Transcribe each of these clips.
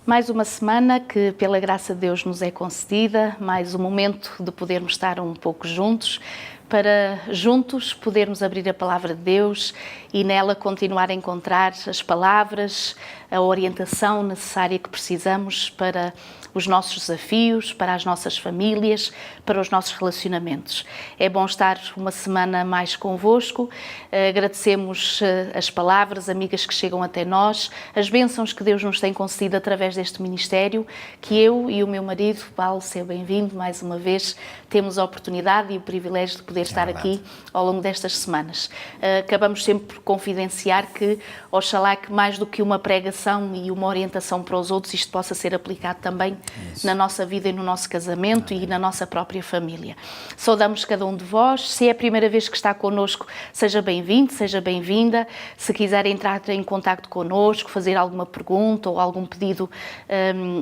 Mais uma semana que, pela graça de Deus, nos é concedida, mais um momento de podermos estar um pouco juntos, para juntos podermos abrir a Palavra de Deus e nela continuar a encontrar as palavras, a orientação necessária que precisamos para os nossos desafios, para as nossas famílias, para os nossos relacionamentos. É bom estar uma semana mais convosco, agradecemos as palavras amigas que chegam até nós, as bênçãos que Deus nos tem concedido através deste ministério, que eu e o meu marido, Paulo, seja bem-vindo mais uma vez, temos a oportunidade e o privilégio de poder estar aqui ao longo destas semanas. Acabamos sempre por confidenciar que, oxalá que mais do que uma pregação e uma orientação para os outros, isto possa ser aplicado também na nossa vida e no nosso casamento e na nossa própria família. Saudamos cada um de vós. Se é a primeira vez que está connosco, seja bem-vindo, seja bem-vinda. Se quiser entrar em contacto connosco, fazer alguma pergunta ou algum pedido,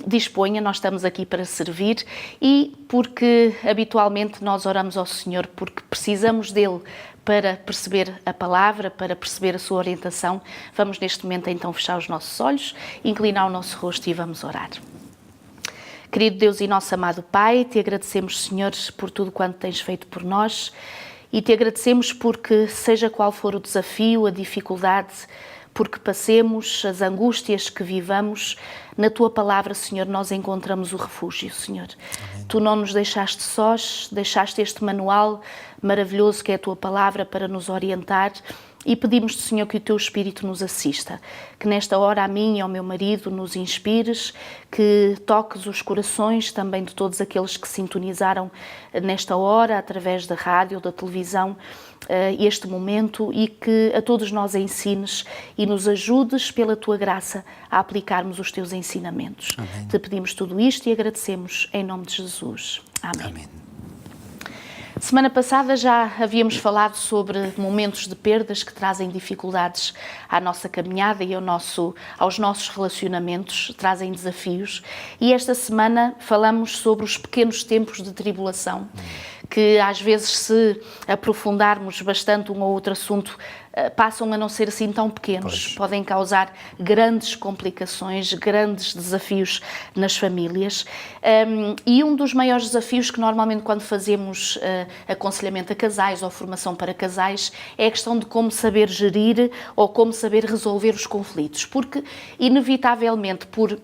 disponha, nós estamos aqui para servir e porque habitualmente nós oramos ao Senhor porque precisamos dele para perceber a palavra, para perceber a sua orientação. Vamos neste momento então fechar os nossos olhos, inclinar o nosso rosto e vamos orar. Querido Deus e nosso amado Pai, te agradecemos, Senhor, por tudo quanto tens feito por nós e te agradecemos porque, seja qual for o desafio, a dificuldade, porque passemos as angústias que vivamos, na Tua Palavra, Senhor, nós encontramos o refúgio, Senhor. Amém. Tu não nos deixaste sós, deixaste este manual maravilhoso que é a Tua Palavra para nos orientar e pedimos-te, Senhor, que o Teu Espírito nos assista, que nesta hora a mim e ao meu marido nos inspires, que toques os corações também de todos aqueles que sintonizaram nesta hora, através da rádio ou da televisão, este momento e que a todos nós ensines e nos ajudes pela Tua graça a aplicarmos os Teus ensinamentos. Amém. Te pedimos tudo isto e agradecemos em nome de Jesus. Amém. Amém. Semana passada já havíamos falado sobre momentos de perdas que trazem dificuldades à nossa caminhada e aos nossos relacionamentos, trazem desafios. E esta semana falamos sobre os pequenos tempos de tribulação, que às vezes, se aprofundarmos bastante um ou outro assunto, passam a não ser assim tão pequenos, podem causar grandes complicações, grandes desafios nas famílias. E um dos maiores desafios que normalmente quando fazemos aconselhamento a casais ou formação para casais é a questão de como saber gerir ou como saber resolver os conflitos, porque inevitavelmente por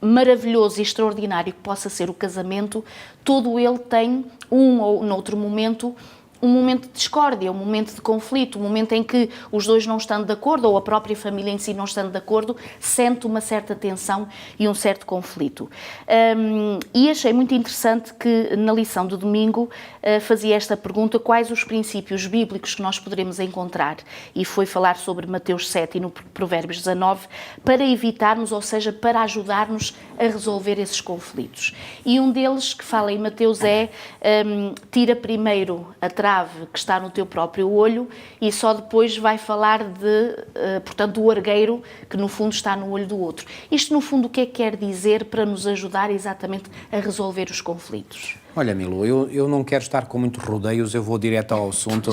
maravilhoso e extraordinário que possa ser o casamento, todo ele tem um ou noutro momento um momento de discórdia, um momento de conflito, um momento em que os dois não estando de acordo, ou a própria família em si não estando de acordo, sente uma certa tensão e um certo conflito. E achei muito interessante que na lição de domingo fazia esta pergunta: quais os princípios bíblicos que nós poderemos encontrar? E foi falar sobre Mateus 7 e no Provérbios 19, para evitarmos, ou seja, para ajudar-nos a resolver esses conflitos. E um deles que fala em Mateus é: tira primeiro a trave que está no teu próprio olho e só depois vai falar portanto, do argueiro que no fundo está no olho do outro. Isto no fundo o que é que quer dizer para nos ajudar exatamente a resolver os conflitos? Olha, Milu, eu não quero estar com muitos rodeios, eu vou direto ao assunto,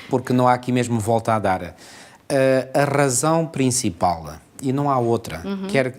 porque não há aqui mesmo volta a dar. A razão principal, e não há outra,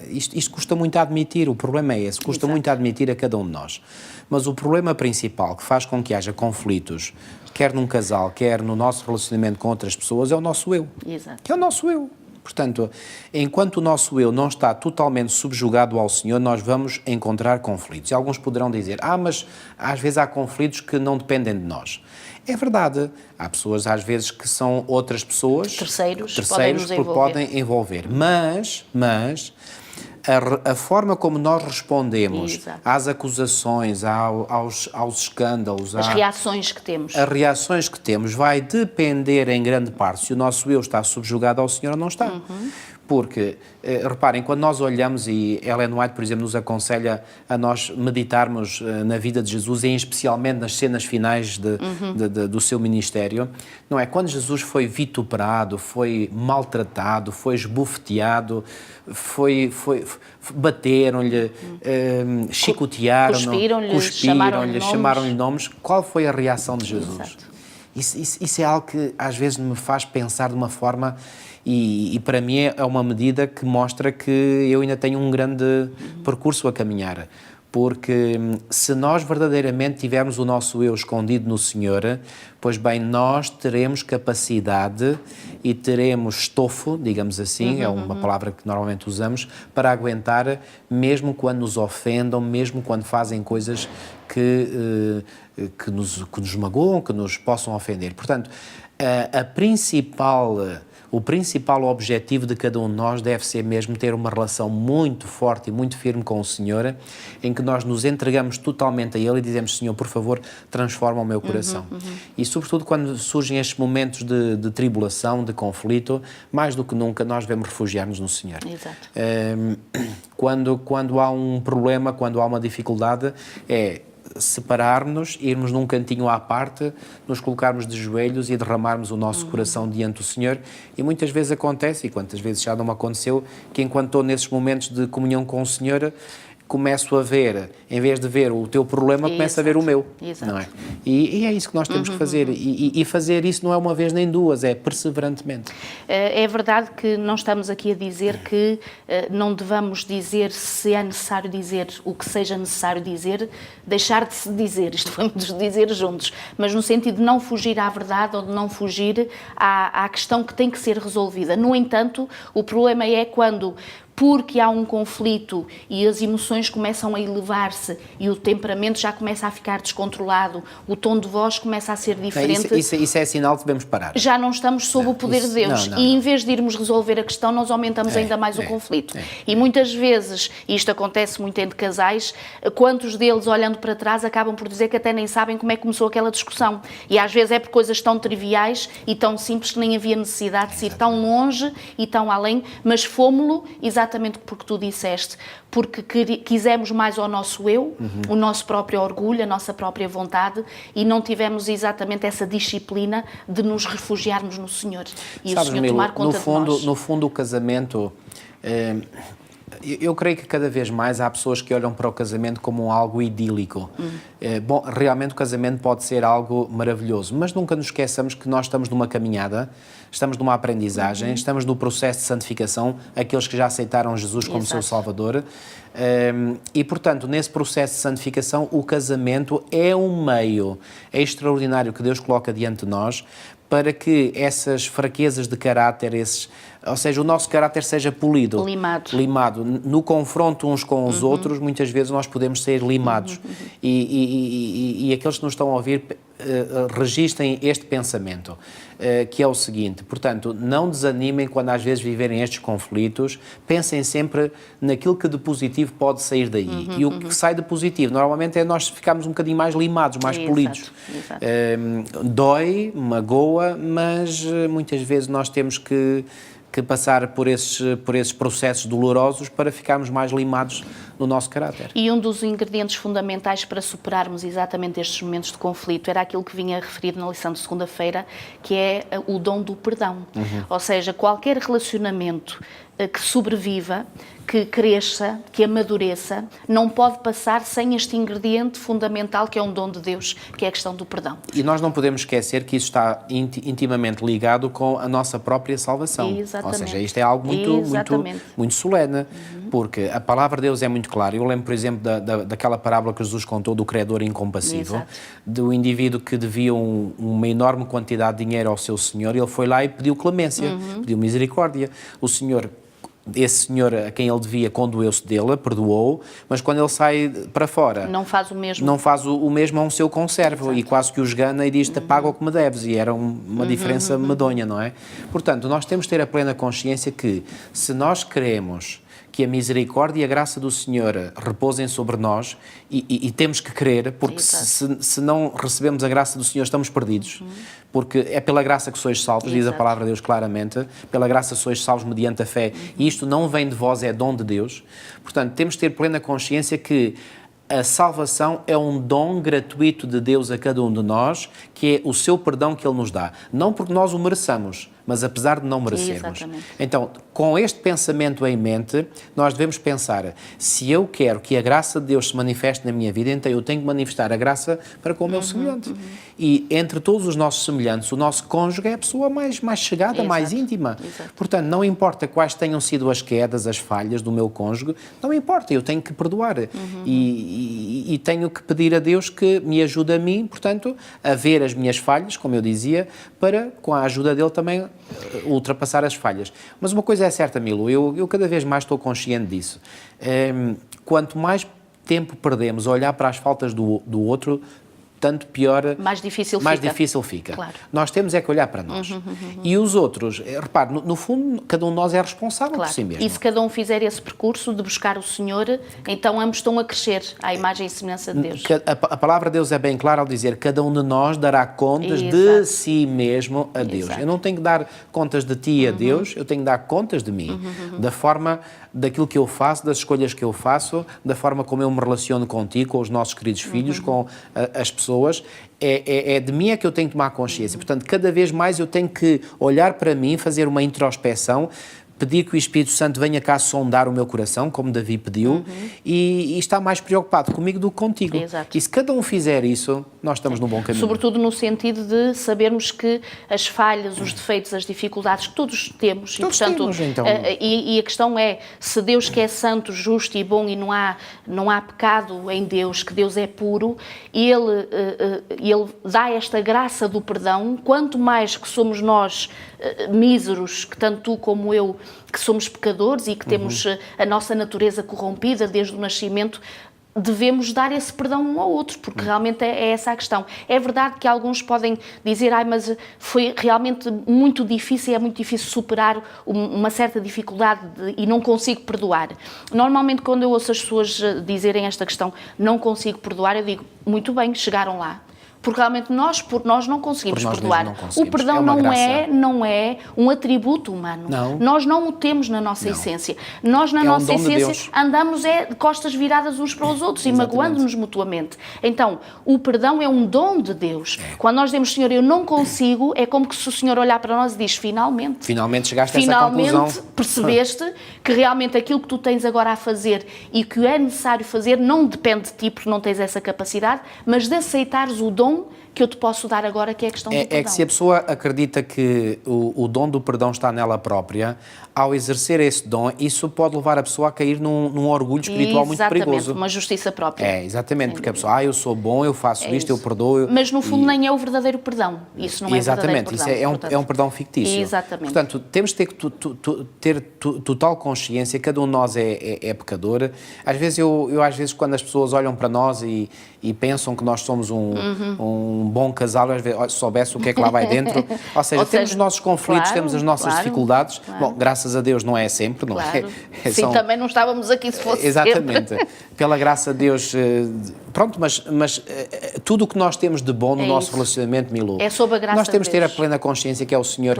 isto custa muito a admitir, o problema é esse, custa muito a admitir a cada um de nós. Mas o problema principal que faz com que haja conflitos, quer num casal, quer no nosso relacionamento com outras pessoas, é o nosso eu. Exato. É o nosso eu. Portanto, enquanto o nosso eu não está totalmente subjugado ao Senhor, nós vamos encontrar conflitos. E alguns poderão dizer: mas às vezes há conflitos que não dependem de nós. É verdade, há pessoas às vezes que são outras pessoas, terceiros que podem envolver. Mas a forma como nós respondemos às acusações, aos escândalos, as reações que temos. As reações que temos vai depender em grande parte se o nosso eu está subjugado ao Senhor ou não está. Porque, reparem, quando nós olhamos, e Ellen White, por exemplo, nos aconselha a nós meditarmos na vida de Jesus, e especialmente nas cenas finais do seu ministério, não é? Quando Jesus foi vituperado, foi maltratado, foi esbofeteado, bateram-lhe, chicotearam-no, cuspiram-lhe, chamaram-lhe nomes. Qual foi a reação de Jesus? Isso é algo que às vezes me faz pensar de uma forma. E para mim é uma medida que mostra que eu ainda tenho um grande percurso a caminhar. Porque se nós verdadeiramente tivermos o nosso eu escondido no Senhor, pois bem, nós teremos capacidade e teremos estofo, digamos assim, é uma palavra que normalmente usamos, para aguentar mesmo quando nos ofendam, mesmo quando fazem coisas que nos magoam, que nos possam ofender. Portanto, o principal objetivo de cada um de nós deve ser mesmo ter uma relação muito forte e muito firme com o Senhor, em que nós nos entregamos totalmente a Ele e dizemos: Senhor, por favor, transforma o meu coração. E sobretudo quando surgem estes momentos de tribulação, de conflito, mais do que nunca nós devemos refugiar-nos no Senhor. Exato. Quando há um problema, quando há uma dificuldade, separar-nos, irmos num cantinho à parte, nos colocarmos de joelhos e derramarmos o nosso coração diante do Senhor. E muitas vezes acontece, e quantas vezes já não me aconteceu, que enquanto estou nesses momentos de comunhão com o Senhor, começo a ver, em vez de ver o teu problema, começo a ver o meu. Exato. Não é? E é isso que nós temos que fazer. E fazer isso não é uma vez nem duas, é perseverantemente. É verdade que não estamos aqui a dizer que não devamos dizer, se é necessário dizer o que seja necessário dizer, deixar de se dizer, isto vamos dizer juntos, mas no sentido de não fugir à verdade ou de não fugir à questão que tem que ser resolvida. No entanto, o problema é quando, porque há um conflito e as emoções começam a elevar-se e o temperamento já começa a ficar descontrolado, o tom de voz começa a ser diferente. Isso é sinal que devemos parar. Já não estamos sob o poder de Deus. E em vez de irmos resolver a questão, nós aumentamos ainda mais o conflito. E muitas vezes, e isto acontece muito entre casais, quantos deles, olhando para trás, acabam por dizer que até nem sabem como é que começou aquela discussão. E às vezes é por coisas tão triviais e tão simples que nem havia necessidade de se ir tão longe e tão além, mas fomos-lo exatamente porque tu disseste, porque quisemos mais ao nosso eu, o nosso próprio orgulho, a nossa própria vontade, e não tivemos exatamente essa disciplina de nos refugiarmos no Senhor e Sabes, o Senhor Milo, tomar conta de nós. No fundo, o casamento... Eu creio que cada vez mais há pessoas que olham para o casamento como algo idílico. Bom, realmente o casamento pode ser algo maravilhoso, mas nunca nos esqueçamos que nós estamos numa caminhada, estamos numa aprendizagem, estamos no processo de santificação, aqueles que já aceitaram Jesus como seu Salvador. E, portanto, nesse processo de santificação, o casamento é um meio extraordinário que Deus coloca diante de nós para que essas fraquezas de caráter, ou seja, o nosso caráter seja polido. Limado. No confronto uns com os outros, muitas vezes nós podemos ser limados. E aqueles que nos estão a ouvir registrem este pensamento, que é o seguinte: portanto, não desanimem quando às vezes viverem estes conflitos, pensem sempre naquilo que de positivo pode sair daí. E o que sai de positivo, normalmente, é nós ficarmos um bocadinho mais limados, mais polidos. Dói, magoa, mas muitas vezes nós temos que passar por esses processos dolorosos para ficarmos mais limados no nosso caráter. E um dos ingredientes fundamentais para superarmos exatamente estes momentos de conflito era aquilo que vinha a referir na lição de segunda-feira, que é o dom do perdão. Ou seja, qualquer relacionamento que sobreviva, que cresça, que amadureça, não pode passar sem este ingrediente fundamental que é um dom de Deus, que é a questão do perdão. E nós não podemos esquecer que isso está intimamente ligado com a nossa própria salvação. Exatamente. Ou seja, isto é algo muito solene, porque a palavra de Deus é muito clara. Eu lembro, por exemplo, daquela parábola que Jesus contou do credor incompassível, do indivíduo que devia uma enorme quantidade de dinheiro ao seu senhor, ele foi lá e pediu clemência, pediu misericórdia. Esse senhor a quem ele devia condoeu-se dele, perdoou, mas quando ele sai para fora... Não faz o mesmo. Não faz o mesmo a um seu conservo. E quase que o esgana e diz-te: paga o que me deves. E era uma diferença medonha, não é? Portanto, nós temos de ter a plena consciência que, se nós queremos que a misericórdia e a graça do Senhor repousem sobre nós, e temos que crer, porque se não recebemos a graça do Senhor, estamos perdidos, porque é pela graça que sois salvos, diz a palavra de Deus claramente, pela graça sois salvos mediante a fé, e isto não vem de vós, é dom de Deus. Portanto, temos de ter plena consciência que a salvação é um dom gratuito de Deus a cada um de nós, que é o seu perdão que Ele nos dá. Não porque nós o mereçamos, mas apesar de não merecermos. Exatamente. Então, com este pensamento em mente, nós devemos pensar, se eu quero que a graça de Deus se manifeste na minha vida, então eu tenho que manifestar a graça para com o meu semelhante. E entre todos os nossos semelhantes, o nosso cônjuge é a pessoa mais chegada, mais íntima. Exato. Portanto, não importa quais tenham sido as quedas, as falhas do meu cônjuge, não importa, eu tenho que perdoar. E tenho que pedir a Deus que me ajude a mim, portanto, a ver as minhas falhas, como eu dizia, para, com a ajuda dele também, ultrapassar as falhas. Mas uma coisa é certa, Milo, eu cada vez mais estou consciente disso. Quanto mais tempo perdemos a olhar para as faltas do outro, tanto pior, mais difícil fica. Claro. Nós temos é que olhar para nós. E os outros, repare, no fundo, cada um de nós é responsável por si mesmo. E se cada um fizer esse percurso de buscar o Senhor, então ambos estão a crescer à imagem e semelhança de Deus. A palavra de Deus é bem clara ao dizer, cada um de nós dará contas de si mesmo a Deus. Exato. Eu não tenho que dar contas de ti a Deus, eu tenho que dar contas de mim. Da forma, daquilo que eu faço, das escolhas que eu faço, da forma como eu me relaciono contigo, com os nossos queridos filhos, com as pessoas. É de mim é que eu tenho que tomar consciência. Portanto, cada vez mais eu tenho que olhar para mim, fazer uma introspeção, pedir que o Espírito Santo venha cá sondar o meu coração, como Davi pediu, e está mais preocupado comigo do que contigo. Exato. E se cada um fizer isso, nós estamos num bom caminho. Sobretudo no sentido de sabermos que as falhas, os defeitos, as dificuldades que todos temos, Todos e portanto, temos, então. e a questão é, se Deus que é santo, justo e bom e não há pecado em Deus, que Deus é puro, Ele dá esta graça do perdão, quanto mais que somos nós míseros, que tanto tu como eu, que somos pecadores e que temos a nossa natureza corrompida desde o nascimento, devemos dar esse perdão um ao outro, porque realmente é essa a questão. É verdade que alguns podem dizer, mas foi realmente muito difícil, é muito difícil superar uma certa dificuldade e não consigo perdoar. Normalmente, quando eu ouço as pessoas dizerem esta questão, não consigo perdoar, eu digo, muito bem, chegaram lá. Porque realmente nós não conseguimos perdoar. Não conseguimos. O perdão não é um atributo humano. Não. Nós não o temos na nossa essência. Nós, na nossa essência, andamos de costas viradas uns para os outros e magoando-nos mutuamente. Então, o perdão é um dom de Deus. Quando nós dizemos, Senhor, eu não consigo, é como que se o Senhor olhar para nós e diz, finalmente chegaste a essa conclusão. Finalmente percebeste que realmente aquilo que tu tens agora a fazer e que é necessário fazer não depende de ti, porque não tens essa capacidade, mas de aceitares o dom que eu te posso dar agora, que é a questão do perdão. É que se a pessoa acredita que o dom do perdão está nela própria, ao exercer esse dom, isso pode levar a pessoa a cair num orgulho espiritual muito perigoso. Exatamente, uma justiça própria. Exatamente, porque a pessoa, eu sou bom, eu faço isto, eu perdoo. Mas no fundo nem é o verdadeiro perdão. Isso não é verdadeiro perdão. Exatamente, isso é um perdão fictício. Exatamente. Portanto, temos de ter total consciência, cada um de nós é pecador. Às vezes, às vezes, quando as pessoas olham para nós e pensam que nós somos um bom casal, às vezes, se soubesse o que é que lá vai dentro. Ou seja, temos os nossos conflitos, temos as nossas dificuldades. Claro. Bom, graças a Deus não é sempre, não é? Sim, também não estávamos aqui se fosse exatamente. sempre. Pela graça de Deus, pronto, mas tudo o que nós temos de bom no nosso relacionamento, Milu, é sob a graça nós temos de de ter Deus. A plena consciência que é o Senhor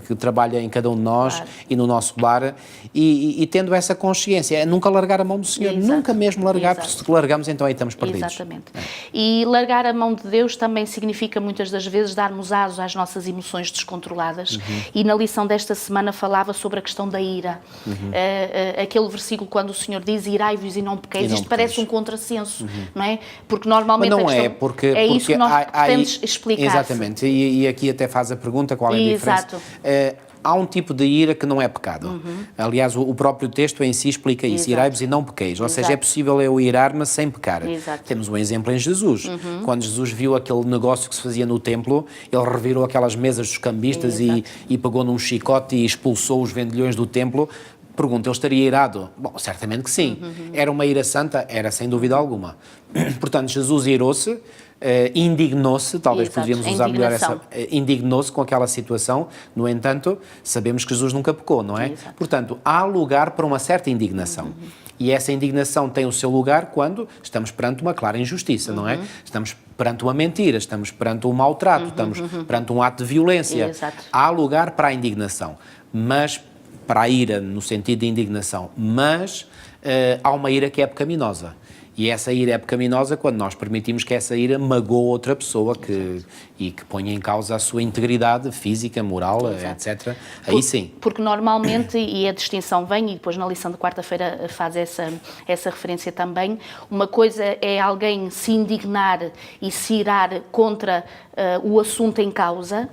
que trabalha em cada um de nós, claro, e no nosso lar, e tendo essa consciência, é nunca largar a mão do Senhor, nunca mesmo largar, porque se largamos, então aí estamos perdidos. Exatamente. E largar a mão de Deus também significa muitas das vezes darmos aso às nossas emoções descontroladas, e na lição desta semana falava sobre a questão da ira. Aquele versículo quando o Senhor diz, irai-vos e não pequeis, isto parece um contrassenso, não é? Porque normalmente mas não a questão, é, porque isso que nós pretendemos explicar. Exatamente, e aqui até faz a pergunta qual é a diferença. Há um tipo de ira que não é pecado. Aliás, o próprio texto em si explica isso. Irai-vos e não pequeis. Ou seja, é possível eu irar-me sem pecar. Exato. Temos um exemplo em Jesus. Quando Jesus viu aquele negócio que se fazia no templo, ele revirou aquelas mesas dos cambistas e pegou num chicote e expulsou os vendilhões do templo. Pergunta, ele estaria irado? Bom, certamente que sim. Era uma ira santa? Era, sem dúvida alguma. Portanto, Jesus irou-se, indignou-se, talvez poderíamos usar melhor essa, indignou-se com aquela situação. No entanto, sabemos que Jesus nunca pecou, não é? Exato. Portanto, há lugar para uma certa indignação. E essa indignação tem o seu lugar quando estamos perante uma clara injustiça, não é? Estamos perante uma mentira, estamos perante um maltrato, estamos perante um ato de violência. Exato. Há lugar para a indignação, mas para a ira no sentido de indignação, mas há uma ira que é pecaminosa. E essa ira é pecaminosa quando nós permitimos que essa ira magoe outra pessoa e que ponha em causa a sua integridade física, moral, etc. Aí sim. Porque normalmente, e a distinção vem, e depois na lição de quarta-feira faz essa referência também, uma coisa é alguém se indignar e se irar contra o assunto em causa,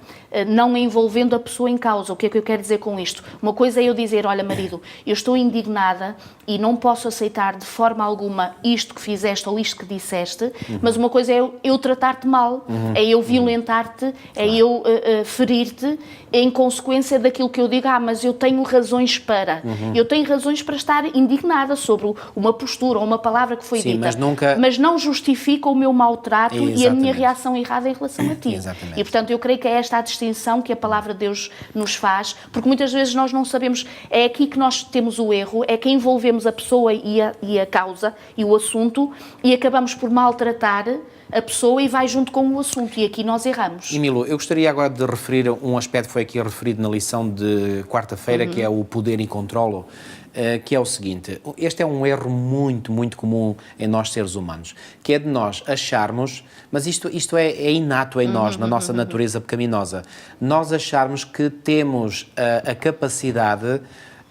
não envolvendo a pessoa em causa. O que é que eu quero dizer com isto? Uma coisa é eu dizer, olha marido, eu estou indignada e não posso aceitar de forma alguma isto que fizeste ou isto que disseste, mas uma coisa é eu tratar-te mal, é eu violentar-te, é eu ferir-te em consequência daquilo que eu digo, mas eu tenho razões para. Eu tenho razões para estar indignada sobre uma postura ou uma palavra que foi dita, mas não justifica o meu maltrato e a minha reação errada em relação a ti. Exatamente. E, portanto, eu creio que é esta a distinção que a palavra de Deus nos faz, porque muitas vezes nós não sabemos, é aqui que nós temos o erro, é que envolvemos a pessoa e a causa e o assunto e acabamos por maltratar a pessoa e vai junto com o assunto, e aqui nós erramos. E Milo, eu gostaria agora de referir um aspecto que foi aqui referido na lição de quarta-feira, que é o poder e controlo, que é o seguinte, este é um erro muito, muito comum em nós seres humanos, que é de nós acharmos, mas isto é inato em nós, na nossa natureza pecaminosa, nós acharmos que temos a capacidade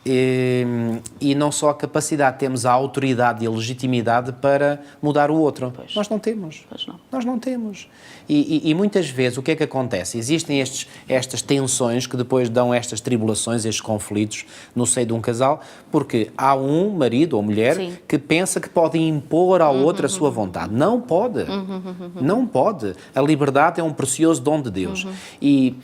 e não só a capacidade, temos a autoridade e a legitimidade para mudar o outro. Pois. Nós não temos. Pois não. Nós não temos. E muitas vezes o que é que acontece? Existem estas tensões que depois dão estas tribulações, estes conflitos no seio de um casal, porque há um marido ou mulher Sim. que pensa que pode impor ao outro a sua vontade. Não pode. Não pode. A liberdade é um precioso dom de Deus. E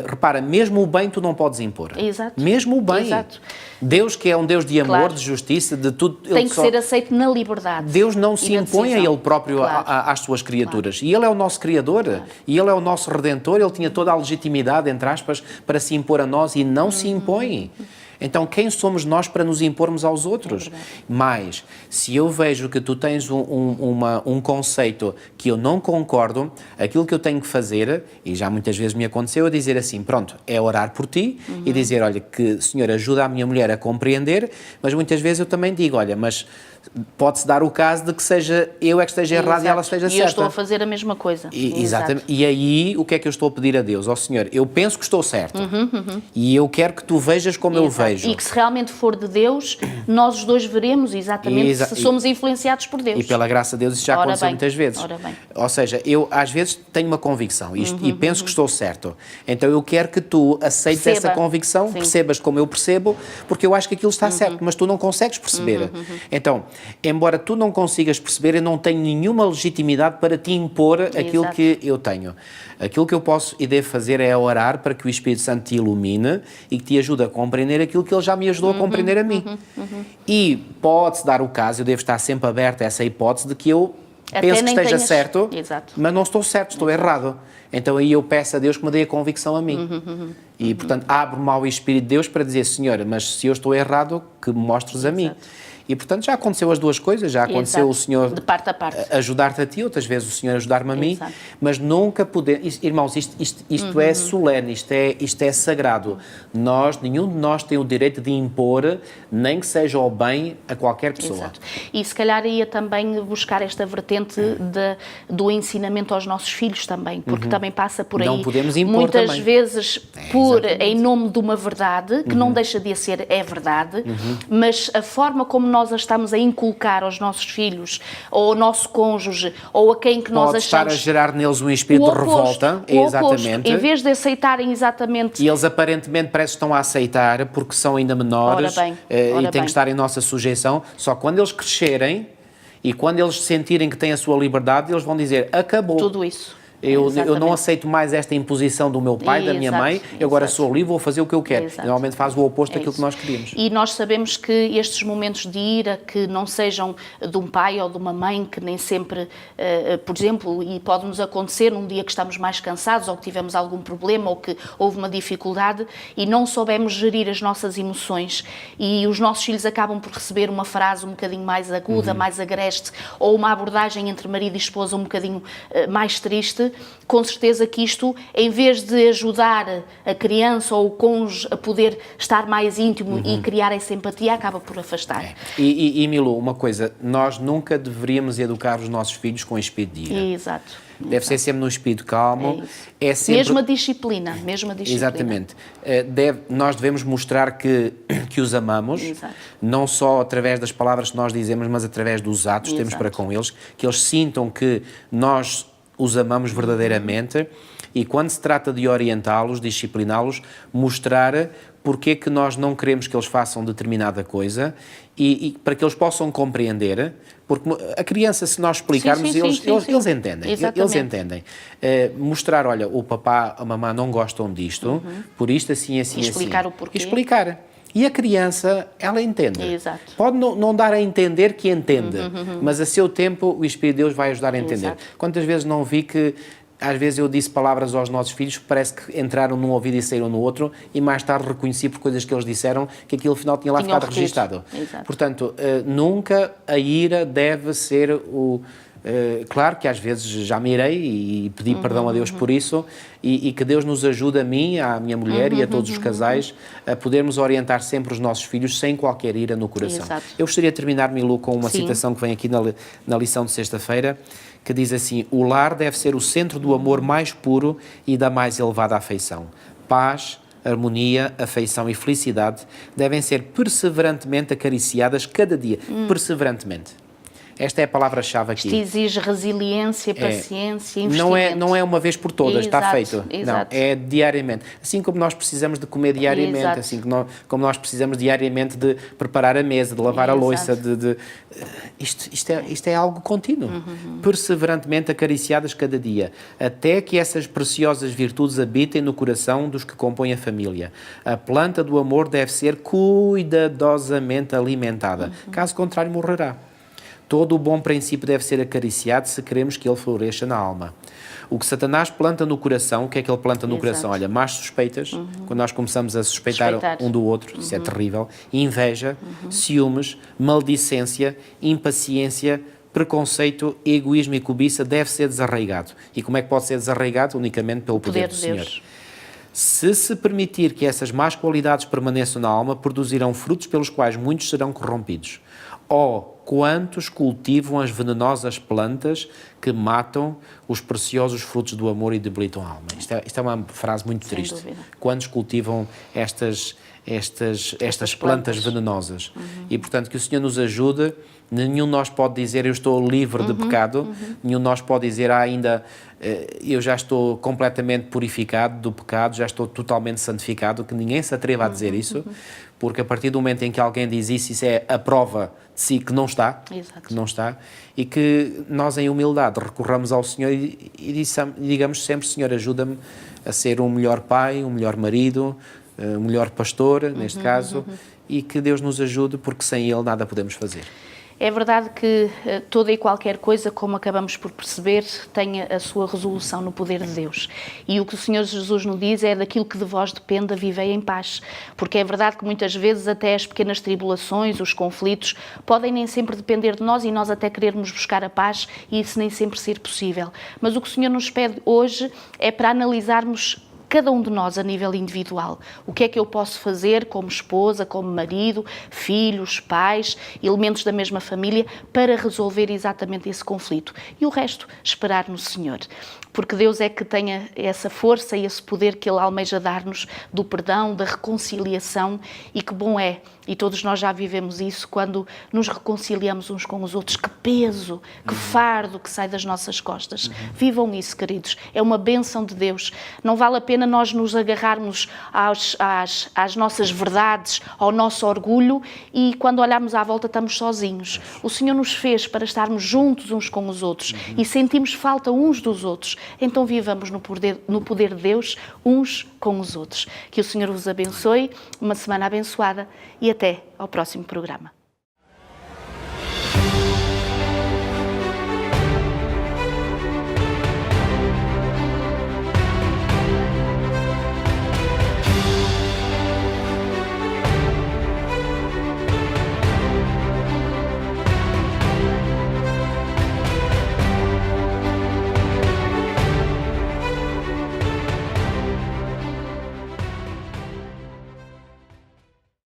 repara, mesmo o bem tu não podes impor. Exato. Mesmo o bem. Exato. Deus, que é um Deus de amor, Claro. de justiça, de tudo. Tem que ser aceito na liberdade. Deus não se na impõe a decisão. Ele próprio Claro. às suas criaturas. E Ele é o nosso Criador, e Ele é o nosso Redentor, Ele tinha toda a legitimidade, entre aspas, para se impor a nós e não se impõe. Então, quem somos nós para nos impormos aos outros? Mas, se eu vejo que tu tens um conceito que eu não concordo, aquilo que eu tenho que fazer, e já muitas vezes me aconteceu, é dizer assim, pronto, é orar por ti e dizer, olha, que Senhor ajuda a minha mulher a compreender, mas muitas vezes eu também digo, olha, mas pode-se dar o caso de que seja eu é que esteja errado e ela esteja certa. E eu estou a fazer a mesma coisa. Exatamente. E aí, o que é que eu estou a pedir a Deus? Ó Senhor, eu penso que estou certo e eu quero que tu vejas como eu vejo. E que se realmente for de Deus, nós os dois veremos exatamente se somos influenciados por Deus. E pela graça de Deus isso já aconteceu muitas vezes. Ora bem. Ou seja, eu às vezes tenho uma convicção e penso que estou certo. Então eu quero que tu aceites essa convicção, percebas como eu percebo, porque eu acho que aquilo está certo, mas tu não consegues perceber. Então, embora tu não consigas perceber, eu não tenho nenhuma legitimidade para te impor aquilo que eu tenho. Aquilo que eu posso e devo fazer é orar para que o Espírito Santo te ilumine e que te ajude a compreender aquilo que Ele já me ajudou a compreender a mim. E pode-se dar o caso, eu devo estar sempre aberto a essa hipótese de que eu penso que esteja certo, mas não estou certo, estou errado. Então aí eu peço a Deus que me dê a convicção a mim. E, portanto, abro-me ao Espírito de Deus para dizer, Senhor, mas se eu estou errado, que me mostres a mim. E, portanto, já aconteceu as duas coisas, já aconteceu o Senhor de parte a parte. Ajudar-te a ti, outras vezes o Senhor ajudar-me a mim, mas nunca podemos... Irmãos, isto é solene, isto é sagrado. Nenhum de nós tem o direito de impor, nem que seja ao bem, a qualquer pessoa. Exato. E se calhar ia também buscar esta vertente do ensinamento aos nossos filhos também, porque também passa por aí. Não podemos impor muitas também. vezes em nome de uma verdade, que não deixa de ser verdade, mas a forma como nós a estamos a inculcar aos nossos filhos, ou ao nosso cônjuge, ou a quem que nós achamos... Pode estar a gerar neles um espírito de revolta. Exatamente. Em vez de aceitarem exatamente... E eles aparentemente parece que estão a aceitar porque são ainda menores e têm que estar em nossa sujeição. Só quando eles crescerem e quando eles sentirem que têm a sua liberdade, eles vão dizer, acabou. Tudo isso. Eu não aceito mais esta imposição do meu pai, da minha mãe, eu agora sou livre, vou fazer o que eu quero. Normalmente faz o oposto daquilo que nós queríamos. E nós sabemos que estes momentos de ira, que não sejam de um pai ou de uma mãe, que nem sempre, por exemplo, e pode-nos acontecer num dia que estamos mais cansados ou que tivemos algum problema ou que houve uma dificuldade e não soubemos gerir as nossas emoções e os nossos filhos acabam por receber uma frase um bocadinho mais aguda, mais agreste, ou uma abordagem entre marido e esposa um bocadinho mais triste, com certeza que isto, em vez de ajudar a criança ou o cônjuge a poder estar mais íntimo e criar essa empatia, acaba por afastar. E Milu, uma coisa, nós nunca deveríamos educar os nossos filhos com espírito de ira. Exato. Deve ser sempre num espírito calmo. É sempre... Mesma disciplina. Exatamente. Nós devemos mostrar que os amamos, Exato. não só através das palavras que nós dizemos, mas através dos atos que temos para com eles, que eles sintam que nós os amamos verdadeiramente e quando se trata de orientá-los, discipliná-los, mostrar porque é que nós não queremos que eles façam determinada coisa e para que eles possam compreender, porque a criança, se nós explicarmos, eles entendem. Eles entendem. Mostrar, olha, o papá, a mamã não gostam disto, por isto, assim, assim, assim. Explicar o porquê. Explicar. E a criança, ela entende. Exato. Pode não dar a entender que entende, mas a seu tempo o Espírito de Deus vai ajudar a entender. Exato. Quantas vezes não vi que, às vezes eu disse palavras aos nossos filhos que parece que entraram num ouvido e saíram no outro e mais tarde reconheci por coisas que eles disseram que aquilo afinal tinha lá ficado registado. Exato. Portanto, nunca a ira deve ser o... claro que às vezes já me irei e pedi perdão a Deus por isso e que Deus nos ajude a mim, à minha mulher e a todos os casais a podermos orientar sempre os nossos filhos sem qualquer ira no coração. Exato. Eu gostaria de terminar, Milu, com uma citação que vem aqui na lição de sexta-feira, que diz assim: o lar deve ser o centro do amor mais puro e da mais elevada afeição. Paz, harmonia, afeição e felicidade devem ser perseverantemente acariciadas cada dia. Perseverantemente. Esta é a palavra-chave aqui. Isto exige resiliência, paciência, investimento. Não é uma vez por todas, está feito. Exato. Não, é diariamente. Assim como nós precisamos de comer diariamente, Exato. assim como nós precisamos diariamente de preparar a mesa, de lavar a louça, isto é algo contínuo. Perseverantemente acariciadas cada dia, até que essas preciosas virtudes habitem no coração dos que compõem a família. A planta do amor deve ser cuidadosamente alimentada, caso contrário morrerá. Todo o bom princípio deve ser acariciado se queremos que ele floresça na alma. O que Satanás planta no coração, o que é que ele planta no coração? Olha, más suspeitas, quando nós começamos a suspeitar um do outro, isso é terrível, inveja, ciúmes, maldicência, impaciência, preconceito, egoísmo e cobiça deve ser desarraigado. E como é que pode ser desarraigado? Unicamente pelo poder do Senhor. Se permitir que essas más qualidades permaneçam na alma, produzirão frutos pelos quais muitos serão corrompidos. Quantos cultivam as venenosas plantas que matam os preciosos frutos do amor e debilitam a alma. Isto é uma frase muito triste. Dúvida. Quantos cultivam estas plantas venenosas. E, portanto, que o Senhor nos ajude. Nenhum de nós pode dizer eu estou livre de pecado, nenhum de nós pode dizer ainda eu já estou completamente purificado do pecado, já estou totalmente santificado, que ninguém se atreva a dizer isso, porque a partir do momento em que alguém diz isso é a prova de si que não está, e que nós em humildade recorramos ao Senhor e digamos sempre: Senhor, ajuda-me a ser um melhor pai, um melhor marido, um melhor pastor, neste caso, e que Deus nos ajude, porque sem Ele nada podemos fazer. É verdade que toda e qualquer coisa, como acabamos por perceber, tem a sua resolução no poder de Deus. E o que o Senhor Jesus nos diz é: daquilo que de vós dependa, vivei em paz. Porque é verdade que muitas vezes até as pequenas tribulações, os conflitos, podem nem sempre depender de nós e nós até querermos buscar a paz e isso nem sempre ser possível. Mas o que o Senhor nos pede hoje é para analisarmos cada um de nós a nível individual. O que é que eu posso fazer como esposa, como marido, filhos, pais, elementos da mesma família para resolver exatamente esse conflito? E o resto, esperar no Senhor. Porque Deus é que tem essa força e esse poder que Ele almeja dar-nos do perdão, da reconciliação, e que bom é, e todos nós já vivemos isso, quando nos reconciliamos uns com os outros. Que peso, que fardo que sai das nossas costas. Vivam isso, queridos. É uma bênção de Deus. Não vale a pena nós nos agarrarmos às nossas verdades, ao nosso orgulho, e quando olharmos à volta estamos sozinhos. O Senhor nos fez para estarmos juntos uns com os outros e sentimos falta uns dos outros. Então vivamos no poder de Deus uns com os outros. Que o Senhor vos abençoe, uma semana abençoada e até ao próximo programa.